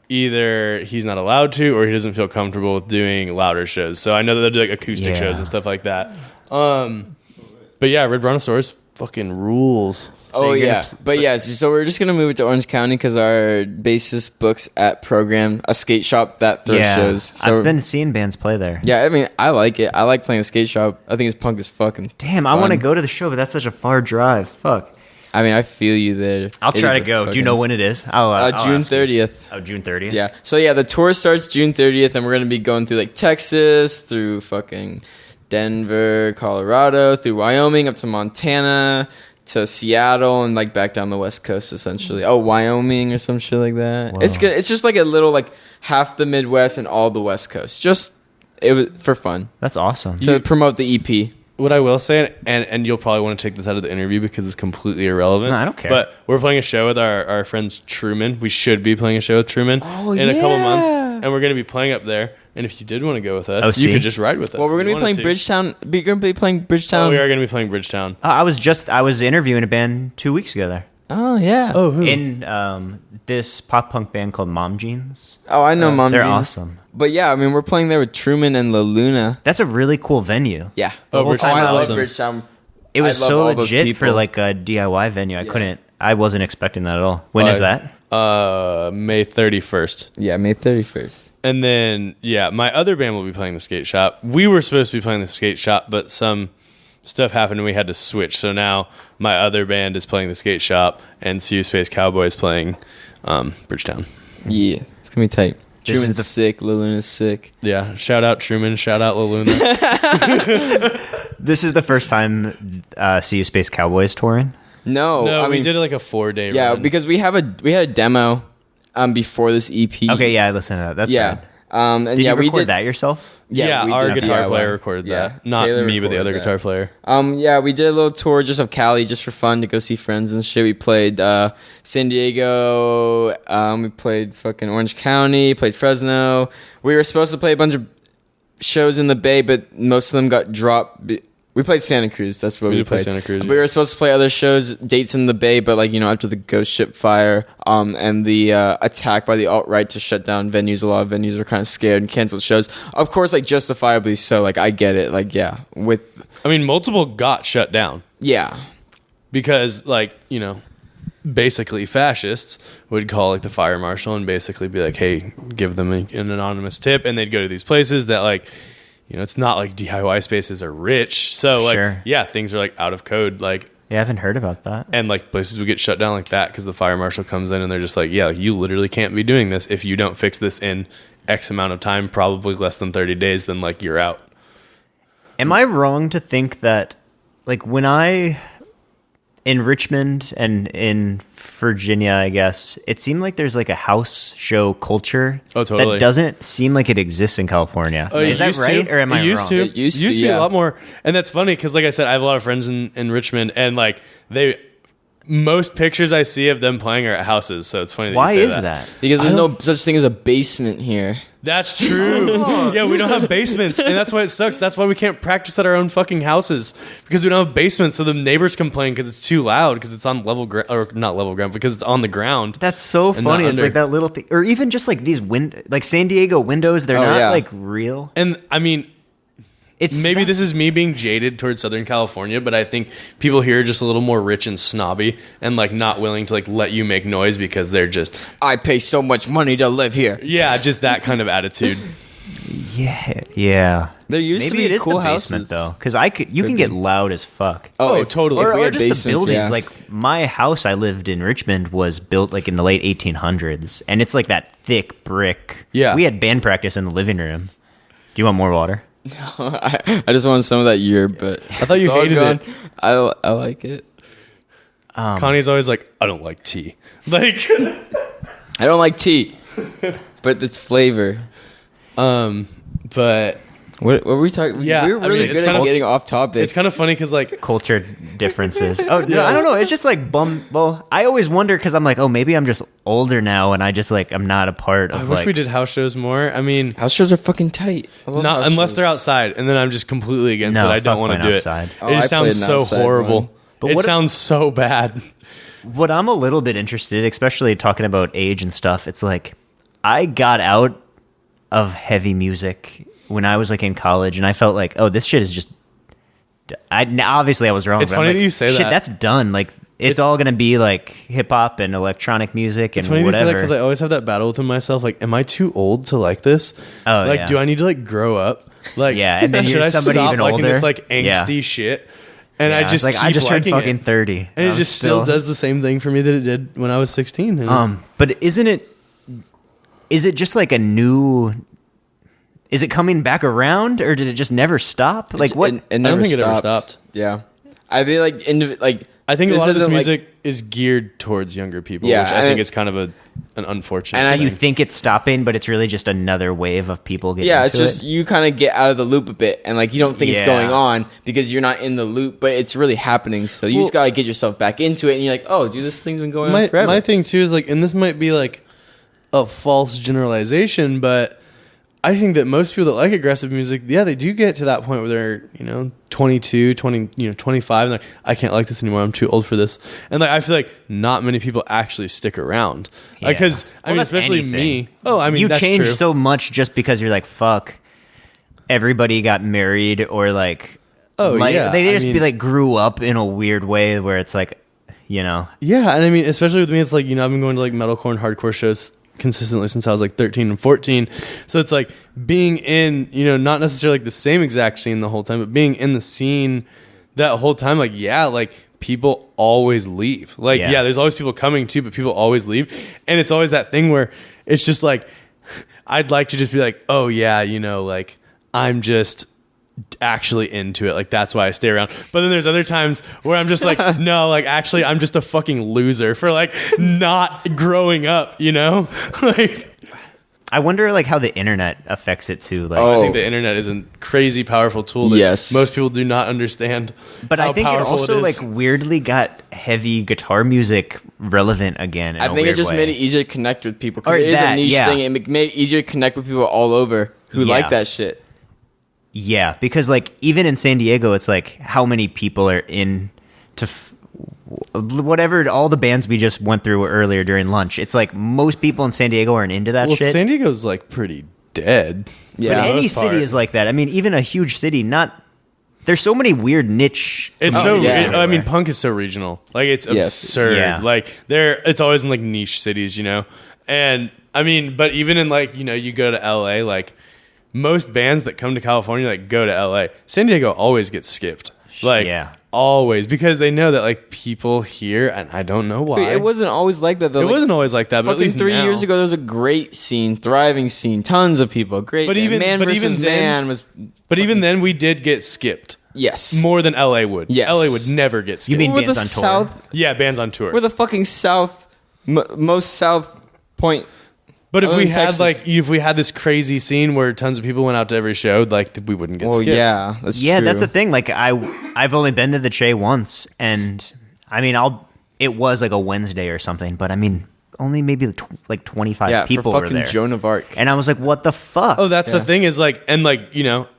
either he's not allowed to or he doesn't feel comfortable with doing louder shows. So I know that they do like acoustic shows and stuff like that. But yeah, Red Brontosaurus fucking rules. So so we're just gonna move it to Orange County because our bassist books at Program, a skate shop that throws shows. So I've been seeing bands play there. Yeah, I mean, I like it. I like playing a skate shop. I think it's punk as fucking. Damn, I want to go to the show, but that's such a far drive. Fuck. I mean, I feel you there. I'll try to go. Do you know when it is? I'll June 30th. Oh, June 30th? Yeah. So yeah, the tour starts June 30th, and we're gonna be going through like Texas, through fucking Denver, Colorado, through Wyoming, up to Montana, to Seattle, and like back down the West Coast, essentially. Oh, Wyoming or some shit like that. Wow. It's good. It's just like a little like half the Midwest and all the West Coast. Just it was for fun That's awesome. to promote the EP. What I will say, and you'll probably want to take this out of the interview because it's completely irrelevant. No, I don't care. But we're playing a show with our friends Truman. We should be playing a show with Truman in a couple months. And we're going to be playing up there. And if you did want to go with us, you could just ride with us. Well, we're gonna be playing Bridgetown. We're gonna be playing Bridgetown. Oh, we are going to be playing Bridgetown. I was interviewing a band 2 weeks ago there. Oh yeah. Oh, who? In this pop punk band called Mom Jeans. Oh, I know, Mom. They're Jeans. awesome. But yeah, I mean, we're playing there with Truman and La Luna. That's a really cool venue. Yeah. Oh, whole time I I love was- Bridgetown. It was I love so all those legit for people. like a DIY venue. I wasn't expecting that at all. When is that? May 31st. Yeah, May 31st. And then, yeah, my other band will be playing the skate shop. We were supposed to be playing the skate shop, but some stuff happened and we had to switch. So now my other band is playing the skate shop and See You Space Cowboy is playing Bridgetown. Yeah, it's gonna be tight. This Truman's is the- sick. La Luna's sick. Yeah, shout out Truman, shout out La Luna. This is the first time See You Space Cowboys touring. No, No, I we mean, did like a 4-day yeah, run. because we had a demo before this EP. Okay, yeah, I listened to that. That's yeah. rad. And Did yeah, you we record did that yourself? Yeah, we our did guitar DIY. player recorded Yeah, that. Not Taylor me, but the other recorded guitar that. player. Yeah, we did a little tour just of Cali, just for fun, to go see friends and shit. We played San Diego. We played fucking Orange County. Played Fresno. We were supposed to play a bunch of shows in the Bay, but most of them got dropped. We played Santa Cruz. That's what We we did play played. Santa Cruz, We yeah. were supposed to play other shows, dates in the Bay, but like after the ghost ship fire, and the attack by the alt right to shut down venues. A lot of venues were kind of scared and canceled shows. Of course, like justifiably so. Like I get it. Like yeah, I mean, multiple got shut down yeah. because, like, basically fascists would call like the fire marshal and basically be like, hey, give them an anonymous tip. And they'd go to these places that like, it's not like DIY spaces are rich. So like, Sure. yeah, things are like out of code. Like, Yeah, I haven't heard about that. and like places would get shut down like that because the fire marshal comes in and they're just like, yeah, you literally can't be doing this. If you don't fix this in X amount of time, probably less than 30 days, then like you're out. Am I wrong to think that, like, when in Richmond and in Virginia, I guess, it seemed like there's like a house show culture Oh, totally. that doesn't seem like it exists in California. Is that right, or am I used wrong? to. It used to, be a yeah. lot more. And that's funny because, like I said, I have a lot of friends in Richmond, and like most pictures I see of them playing are at houses. So it's funny that Why you say is that? Because there's no such thing as a basement here. That's true. Yeah, we don't have basements, and that's why it sucks. That's why we can't practice at our own fucking houses because we don't have basements. So the neighbors complain because it's too loud because it's on level ground, or not level ground, because it's on the ground. That's so And funny. not It's under. like that little thing, or even just like these like San Diego windows. They're Oh, not yeah. like real. And I mean, It's maybe this is me being jaded towards Southern California, but I think people here are just a little more rich and snobby and like not willing to like let you make noise because they're just, I pay so much money to live here. yeah, just that kind of attitude. Yeah. There used Maybe to be it is cool the basement houses. though, because you can get loud as fuck. Oh, totally. If we Or had just the basements, buildings. yeah. Like my house I lived in Richmond was built like in the late 1800s, and it's like that thick brick. Yeah. We had band practice in the living room. Do you want more water? I just wanted some of that year, but I thought you hated it. I like it. Connie's always like, I don't like tea. Like, I don't like tea, but it's flavor. but What were we talking? Yeah, we were I really mean, it's good kind at of- getting off topic. it's kind of funny because like, Culture differences. Oh no, I don't know. It's just like Well, I always wonder because I'm like, oh, maybe I'm just older now, and I just like I'm not a part of. I wish like, we did house shows more. I mean, House shows are fucking tight. I love not house unless shows. they're outside, and then I'm just completely against No, it. I don't fuck want to playing do outside. it. Oh, It just I played sounds an so outside horrible. one. But It what- sounds so bad. What I'm a little bit interested, especially talking about age and stuff, it's like I got out of heavy music when I was like in college, and I felt like, oh, this shit is just. Now, obviously, I was wrong. It's but I'm funny like, that you say shit, that. That's done. Like it's all gonna be like hip hop and electronic music and It's funny you say that whatever. because I always have that battle within myself. Like, am I too old to like this? Oh, like, yeah. do I need to like grow up? Like, Yeah, and then should you're I somebody stop even liking this older? like angsty Yeah. shit? And Yeah, I it's just like keep I just turned liking fucking it. 30, And it I'm just still does the same thing for me that it did when I was 16. And it's- But is it just like a new? Is it coming back around, or did it just never stop? Like what? It never I don't think it ever stopped. Yeah, I feel like I think a lot of this isn't, music is geared towards younger people, Yeah, which I and think it- is kind of an unfortunate And So thing. you think it's stopping, but it's really just another wave of people getting yeah, into it's just it? you kind of get out of the loop a bit, and like you don't think it's Yeah. going on because you're not in the loop, but it's really happening. So you just gotta get yourself back into it, and you're like, oh, dude, this thing's been going on forever. My thing too is like, and this might be like a false generalization, but I think that most people that like aggressive music, yeah, they do get to that point where they're, 22, 20, 25, and like, I can't like this anymore. I'm too old for this. And like, I feel like not many people actually stick around. Yeah. Because, I Well, mean, that's especially anything. me. Oh, I mean, you that's change true. so much just because you're like, fuck, everybody got married, or like, Oh, like, yeah, they I just be mean- like grew up in a weird way where it's like, Yeah, and I mean, especially with me, it's like, I've been going to like metalcore and hardcore shows consistently since I was like 13 and 14. So it's like being in, not necessarily like the same exact scene the whole time, but being in the scene that whole time, like, yeah, like people always leave. Like, Yeah. yeah, there's always people coming too, but people always leave. And it's always that thing where it's just like, I'd like to just be like, oh yeah, like I'm just actually into it, like that's why I stay around. But then there's other times where I'm just like, no, like actually I'm just a fucking loser for like not growing up, like I wonder like how the internet affects it too. Like, I think the internet is a crazy powerful tool that Yes. most people do not understand. but how I think it powerful also is. like weirdly got heavy guitar music relevant again. In I a think it weird just way. made it easier to connect with people because Or it is that, a niche yeah. thing. It made it easier to connect with people all over who Yeah. like that shit. Yeah, because like even in San Diego, it's like how many people are in to whatever all the bands we just went through earlier during lunch. It's like most people in San Diego aren't into that well, shit. San Diego's like pretty dead. Yeah. But for the any most part. city is like that. I mean, even a huge city, not there's so many weird niche. It's Oh, so. yeah. I mean, punk is so regional. Like it's Yes. absurd. Yeah. Like it's always in like niche cities, And I mean, but even in like you go to LA, like most bands that come to California like go to LA. San Diego always gets skipped. Like Yeah. always, because they know that like people here, and I don't know why. It wasn't always like that though. It Like, wasn't always like that, but at fucking least 3 now. years ago, there was a great scene, thriving scene, tons of people, great. But band. even- man but versus even then- man was But even then, we did get skipped yes. more than LA would. Yes. LA would never get skipped. You mean We're the bands on tour? South. yeah, bands on tour. We're the fucking South, most South point. But if other we than had Texas. like if we had this crazy scene where tons of people went out to every show, like we wouldn't get Well, skipped. yeah, that's Yeah, true. that's the thing. Like I've only been to the Che once, and I mean it was like a Wednesday or something, but I mean only maybe like 25 yeah, people for were fucking there. Joan of Arc. And I was like, what the fuck? Oh, that's the Yeah. thing is like, and like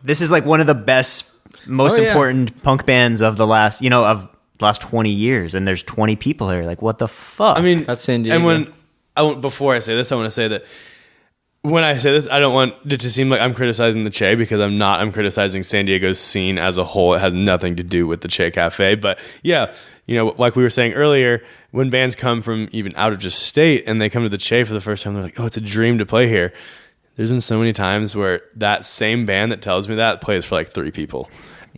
This is like one of the best, most Oh, yeah. important punk bands of the last 20 years, and there's 20 people there. Like, what the fuck? I mean, That's San Diego. And before I say this, I want to say that when I say this, I don't want it to seem like I'm criticizing the Che, because I'm not. I'm criticizing San Diego's scene as a whole. It has nothing to do with the Che Cafe. But yeah, like we were saying earlier, when bands come from even out of just state and they come to the Che for the first time, they're like, oh, it's a dream to play here. There's been so many times where that same band that tells me that plays for like 3 people.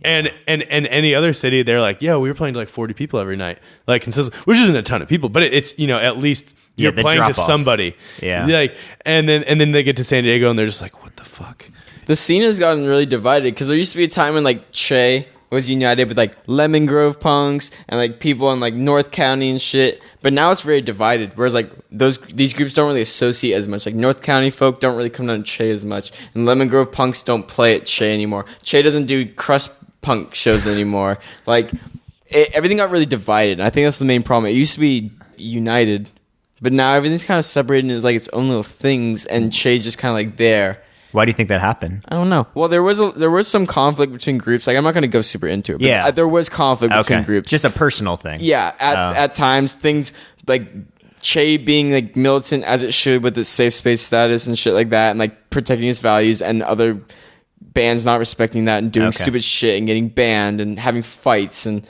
And any other city, they're like, yeah, we were playing to like 40 people every night, like consistent, which isn't a ton of people, but it's at least you're the playing to drop-off. somebody, Yeah. Like, and then they get to San Diego and they're just like, what the fuck? The scene has gotten really divided because there used to be a time when like Che was united with like Lemon Grove punks and like people in like North County and shit. But now it's very divided. Whereas like these groups don't really associate as much. Like North County folk don't really come down to Che as much, and Lemon Grove punks don't play at Che anymore. Che doesn't do crust punk shows anymore. Like everything got really divided. And I think that's the main problem. It used to be united, but now everything's kind of separated into like its own little things, and Che's just kind of like there. why do you think that happened? I don't know. Well, there was some conflict between groups. Like I'm not going to go super into it. But Yeah. there was conflict between groups. Just a personal thing. Yeah, at times things like Che being like militant as it should with its safe space status and shit like that, and like protecting its values, and other bands not respecting that and doing Okay. stupid shit and getting banned and having fights and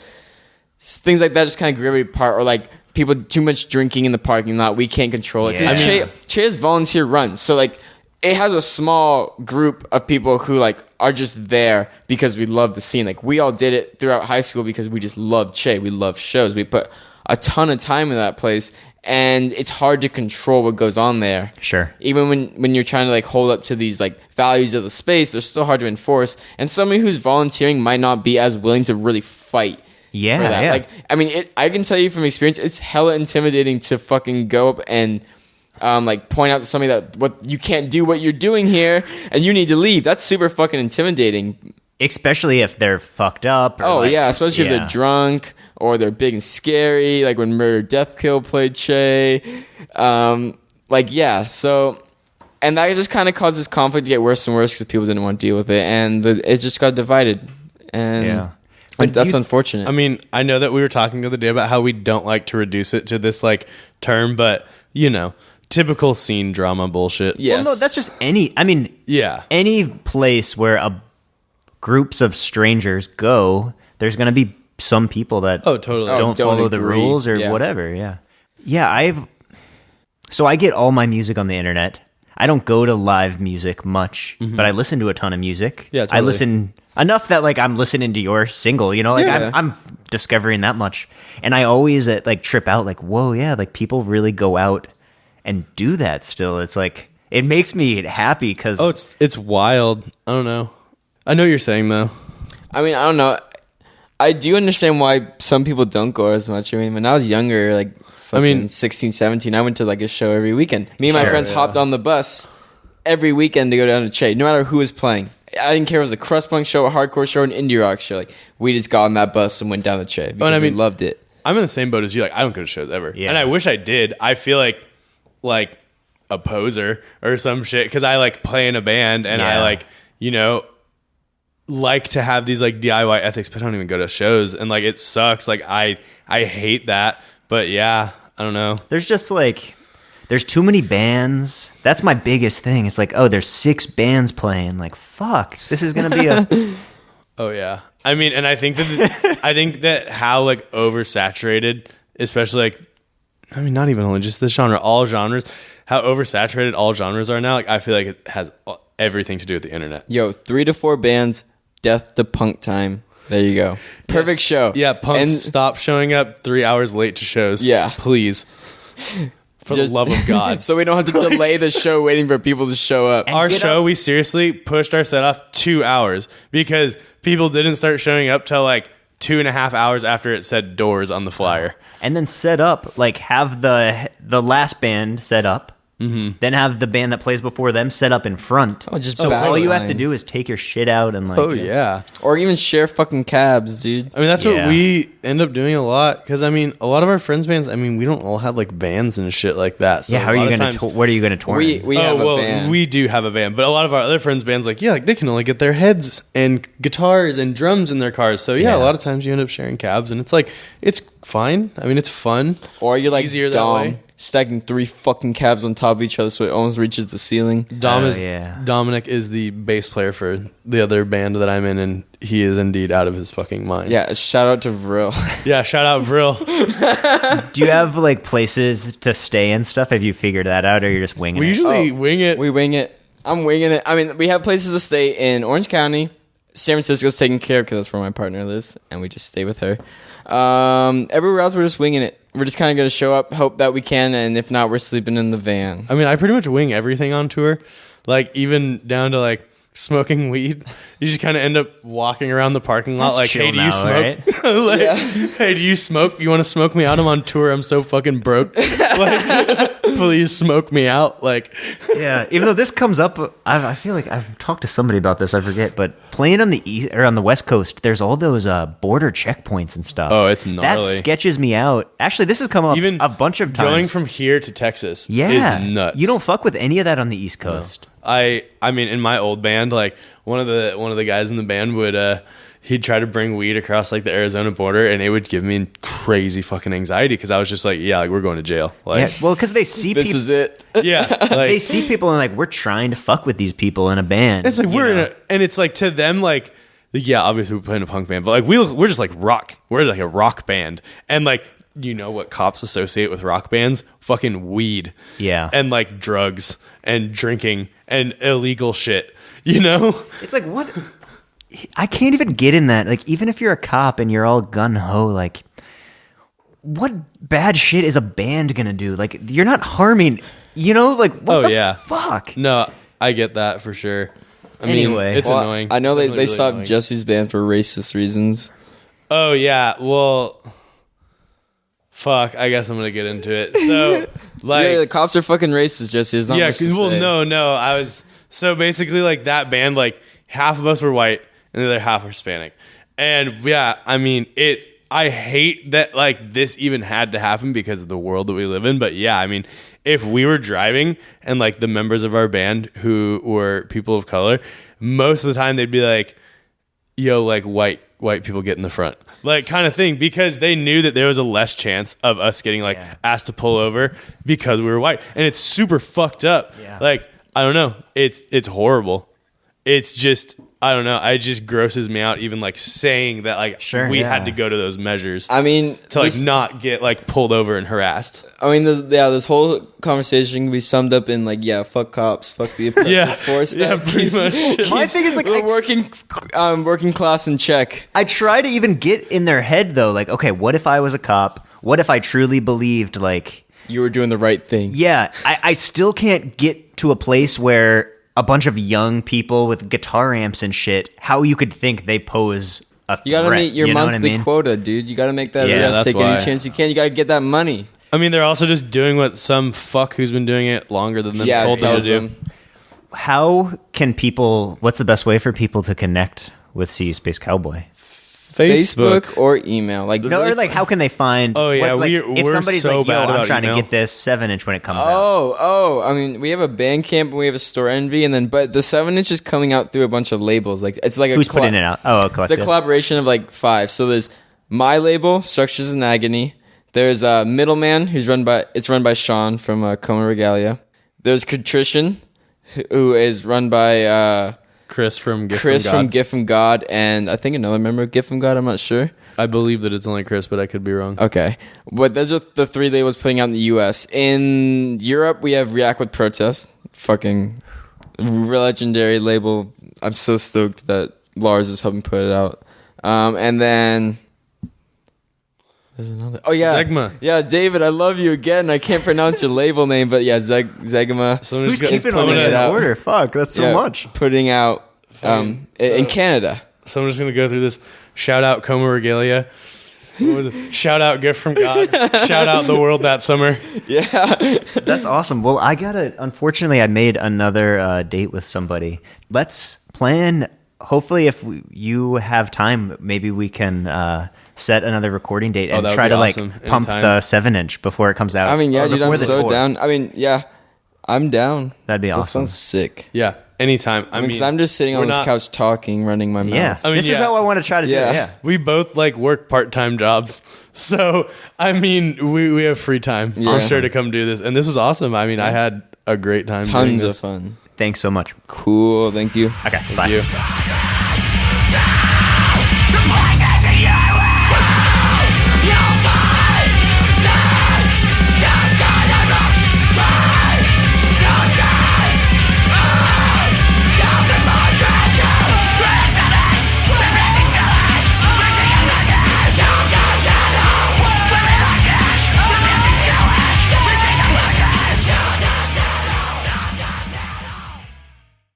things like that just kind of grew every part, or like people too much drinking in the parking lot. We can't control it. 'Cause Yeah. Che is volunteer run, so like it has a small group of people who like are just there because we love the scene. Like we all did it throughout high school because we just loved Che. We loved shows. We put a ton of time in that place, and it's hard to control what goes on there. Sure. Even when you're trying to like hold up to these like values of the space, they're still hard to enforce. And somebody who's volunteering might not be as willing to really fight. Yeah, for that. yeah. Like, I mean, I can tell you from experience, it's hella intimidating to fucking go up and like point out to somebody that what you can't do what you're doing here and you need to leave. That's super fucking intimidating. Especially if they're fucked up. Or Especially if they're drunk or they're big and scary, like when Murder Death Kill played Che. So, and that just kind of causes conflict to get worse and worse because people didn't want to deal with it, and it just got divided. And that's unfortunate. I mean, I know that we were talking the other day about how we don't like to reduce it to this like term, but typical scene drama bullshit. Yes. Well, no, that's just any place where groups of strangers go, there's going to be some people that totally don't follow the rules or whatever. Yeah. So I get all my music on the internet. I don't go to live music much, but I listen to a ton of music. Yeah, totally. I listen enough that like I'm listening to your single, I'm discovering that much. And I always trip out like, whoa, yeah, like people really go out and do that still. It's like, it makes me happy because it's wild. I don't know. I know what you're saying though. I mean, I don't know. I do understand why some people don't go as much. I mean, when I was younger, 16, 17, I went to like a show every weekend. Me and my friends hopped on the bus every weekend to go down to Che, no matter who was playing. I didn't care if it was a crust punk show, a hardcore show, an indie rock show. Like, we just got on that bus and went down to Che because we loved it. I'm in the same boat as you. Like, I don't go to shows ever. Yeah. And I wish I did. I feel like a poser or some shit because I like play in a band and I like to have these like DIY ethics, but I don't even go to shows, and like it sucks. Like I hate that, but yeah, I don't know. There's just there's too many bands. That's my biggest thing. It's like, oh, there's 6 bands playing. Like, fuck, this is gonna be a. Oh yeah, I mean, and I think that how like oversaturated, especially not even only just this genre, all genres, how oversaturated all genres are now. Like I feel like it has everything to do with the internet. 3 to 4 bands. Death to punk time. There you go. Perfect show. Yeah, punks stop showing up 3 hours late to shows. Yeah. Please. For the love of God. So we don't have to delay the show waiting for people to show up. Our show, we seriously pushed our set off 2 hours because people didn't start showing up till like 2.5 hours after it said doors on the flyer. And then set up, have the last band set up. Mm-hmm. Then have the band that plays before them set up in front. So all you have to do is take your shit out and or even share fucking cabs, dude. I mean, that's what we end up doing a lot because I mean, a lot of our friends' bands. I mean, we don't all have like bands and shit like that. So how are you gonna? What are you gonna tour? We have a band. We do have a band, but a lot of our other friends' bands, they can only get their heads and guitars and drums in their cars. So a lot of times you end up sharing cabs, and it's fine. I mean, it's fun. Or you're like easier Dom, that way. stacking 3 fucking cabs on top of each other so it almost reaches the ceiling. Dominic is the bass player for the other band that I'm in, and he is indeed out of his fucking mind. Yeah, shout out to Vril. Yeah, shout out Vril. Do you have places to stay and stuff? Have you figured that out, or you're just winging it? We usually wing it. We wing it. I'm winging it. I mean, we have places to stay in Orange County. San Francisco's taken care of because that's where my partner lives, and we just stay with her. Everywhere else, we're just winging it. We're just kind of going to show up, hope that we can, and if not, we're sleeping in the van. I mean, I pretty much wing everything on tour, even down to smoking weed. You just kind of end up walking around the parking lot hey, do you smoke? Right? Hey, do you smoke? You want to smoke me out? I'm on tour. I'm so fucking broke. Please smoke me out. Yeah, even though this comes up, I feel like I've talked to somebody about this. I forget, but playing on the east or on the West Coast, there's all those border checkpoints and stuff. Oh, it's gnarly. That sketches me out. Actually, this has come up a bunch of times. Going from here to Texas is nuts. You don't fuck with any of that on the East Coast. No. I mean, in my old band, one of the guys in the band would he'd try to bring weed across the Arizona border, and it would give me crazy fucking anxiety because I was just we're going to jail. Because they see this is it. Yeah, they see people and we're trying to fuck with these people in a band. It's and it's to them obviously we're playing a punk band, but we're just rock. We're a rock band, and you know what cops associate with rock bands? Fucking weed. Yeah. And drugs and drinking and illegal shit. You know? It's what? I can't even get in that. Even if you're a cop and you're all gun ho, what bad shit is a band gonna do? Like, you're not harming, like, what the fuck? No, I get that for sure. I Anyway. mean, it's annoying. I know It's they definitely really stopped annoying. Jesse's band for racist reasons. Oh yeah, well, fuck. I guess I'm gonna get into it. So, like, Yeah, the cops are fucking racist, Jesse. There's not yeah, much to well, say. no. I was so basically like that band. Like half of us were white and the other half were Hispanic, and yeah, I mean it. I hate that like this even had to happen because of the world that we live in. But yeah, I mean, if we were driving and like the members of our band who were people of color, most of the time they'd be like, "Yo, like white people get in the front," like kind of thing, because they knew that there was a less chance of us getting like asked to pull over because we were white, and it's super fucked up. Yeah. Like I don't know, it's horrible. It's just I don't know. It just grosses me out even like saying that like we had to go to those measures. I mean, to like not get like pulled over and harassed. I mean, this whole conversation can be summed up in like, fuck cops, fuck the oppressive force. That pretty keeps- much. My thing is like, We're working class in check. I try to even get in their head though, like, okay, what if I was a cop? What if I truly believed like You were doing the right thing. Yeah, I still can't get to a place where a bunch of young people with guitar amps and shit, how you could think they pose a threat. You gotta meet your you know monthly what I mean? quota, dude. You gotta make that Yeah, arrest. that's Take why. any chance you can. You gotta get that money. I mean, they're also just doing what some fuck who's been doing it longer than them told them to tells do. them. How can people, what's the best way for people to connect with See You Space Cowboy? Facebook or email. Like No, or like how can they find? Oh, yeah, what's, like, if we're somebody's so like, "Yo, bad I'm about trying email." to get this 7-inch when it comes out." I mean, we have a Bandcamp and we have a Store Envy, and then but the 7-inch is coming out through a bunch of labels. Like it's like Who's putting it out? Oh, a It's collective. a collaboration of like 5. So there's my label, Structures in Agony. There's Middleman, run by Sean from Coma Regalia. There's Contrition, who is run by Chris from Gift Chris from God. from Gift from God, and I think another member of Gift from God. I'm not sure. I believe that it's only Chris, but I could be wrong. Okay, but those are the 3 labels putting out in the U.S. In Europe, we have React with Protest, fucking legendary label. I'm so stoked that Lars is helping put it out. And then there's another. Oh yeah, Zegma. Yeah, David, I love you again. I can't pronounce your label name, but yeah, Zegma. So I'm Who's just gonna- keeping all putting these it in out. order? Fuck, that's so Yeah, much. putting out in Canada. So I'm just gonna go through this. Shout out Coma Regalia. What was it? Shout out Gift from God. Shout out the world that summer. Yeah. That's awesome. Well, unfortunately, I made another date with somebody. Let's plan. Hopefully, if you have time, maybe we can set another recording date and that would try be to awesome. like pump Anytime. the 7-inch before it comes out. I mean, yeah, or dude, before I'm the so tour. down. I mean, yeah, I'm down. That'd be That awesome. sounds sick. Yeah, anytime. I mean, Because I'm just sitting on we're this not- couch talking, running my mouth. Yeah, I mean, this is yeah. how I want to try to do Yeah. it. Yeah. We both like work part-time jobs. So, I mean, we have free time. Yeah. For sure to come do this. And this was awesome. I mean, I had a great time doing Tons of this. fun. Thanks so much. Cool. Thank you. Okay, Thank bye. you.